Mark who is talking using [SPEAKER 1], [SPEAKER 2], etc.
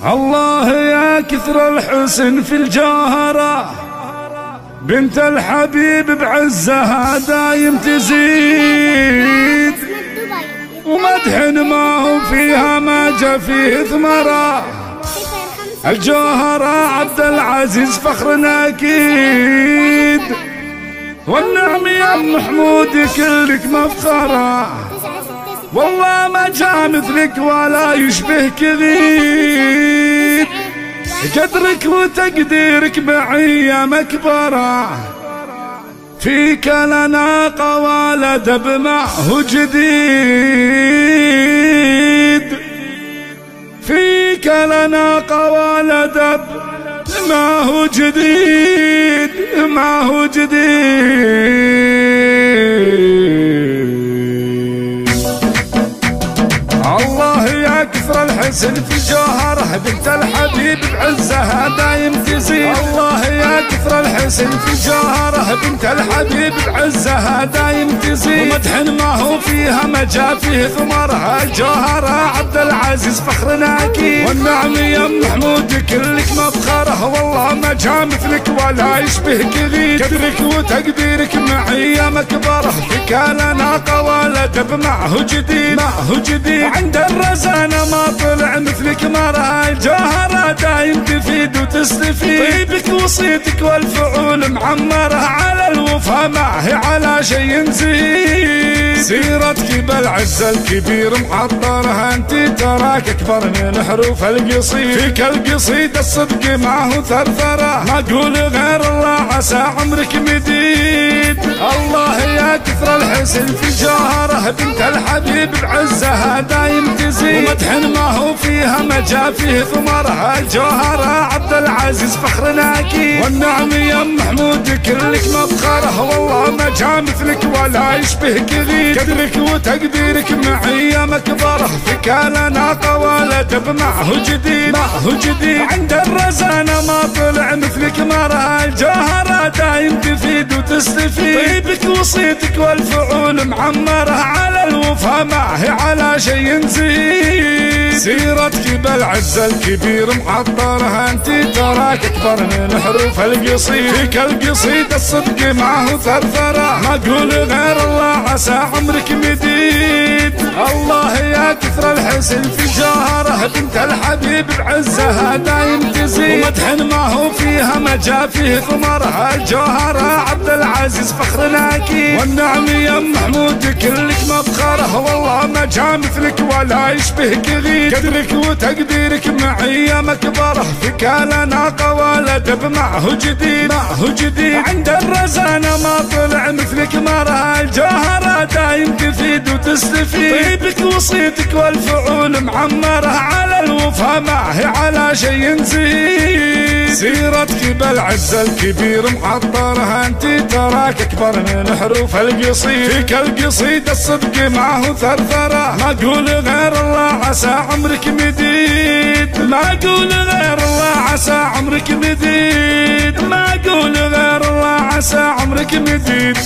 [SPEAKER 1] الله يا كثر الحسن في الجوهرة، بنت الحبيب بعزها دايم تزيد، ومدح ما هو فيها ما جا فيه ثمرة. الجوهرة عبد العزيز فخرنا أكيد، والنعم يا محمود كلك مفخرة، والله ما جا مثلك ولا يشبهك غيد، قدرك وتقديرك معي مكبرة، فيك لنا قوالد بمعه جديد، فيك لنا قوالد بمعه جديد، معه جديد. الله يا كثر الحسن في جوهره، بنت الحبيب بعزها دايم تزيد. الله يا كثر الحسن في جوهره، بنت الحبيب بعزها دايم تزيد، ومدح ما هو فيها ما جا فيه ثمرها. الجوهرة عبد العزيز فخرنا أكيد، والنعم يا محمود كلك مفخره، والله ما جا مثلك ولا يشبهك غير، قدرك وتقديرك معي مكبره، فيك لنا قوالد بمعه جديد، معه جديد. عند الرزانة ما طلع مثلك مرة، الجوهرة دايم تفيد وتستفيد، طيبك وصيتك والفعول معمرة، على الوفا ما هي على شيء نزيد، سيرتك بالعز الكبير محضرها، انت تراك اكبر من حروف القصيد، فيك القصيد الصدق معه ثرثرة، ما اقول غير الله عسى عمرك مديد. الله يا كثر الحسن في جوهره، بنت الحبيب بعزها دايم تزيد، ومدح ما هو فيها ما جا فيه ثمرها. الجوهرة عبد العزيز فخرنا أكيد، والنعم يا محمود كلك مفخره، والله ما جا مثلك ولا يشبهك غير، قدرك وتقديرك معي مكبره، فيك لنا قوالد بمعه جديد، معه جديد. عند الرزانة ما طلع مثلك مرة، الجوهرة دايم تفيد وتستفيد، طيبك وصيتك والفعول معمرة، على الوفا ما هي على شيء نزيد، سيرتك بالعز الكبير محضرها، انت تراك اكبر من حروف القصيد، فيك القصيد الصدق معه ثرثرة، ما اقول غير الله عسى عمرك مديد. الله يا كثر الحسن في جوهره، بنت الحبيب بعزها دايم تزيد، ومدح ما هو فيها ما جا فيه ثمرها. الجوهرة عبد العزيز فخرنا أكيد، والنعم يا محمود كلك مفخره، والله ما جا مثلك ولا يشبهك غير، قدرك وتقديرك معي مكبره، فيك لنا قوالد بمعه جديد، معه جديد. عند الرزانة ما طلع مثلك مرة، الجوهرة دايم تفيد وتستفيد، طيبك وصيتك والفعول معمرة، على الوفا ما هي على شيء نزيد، سيرتك بالعز الكبير محضرها، انت تراك اكبر من حروف القصيد، فيك القصيد الصدق معه ثرثرة، ما اقول غير الله عسى عمرك مديد، ما اقول غير الله عسى عمرك مديد، ما اقول غير الله عسى عمرك مديد.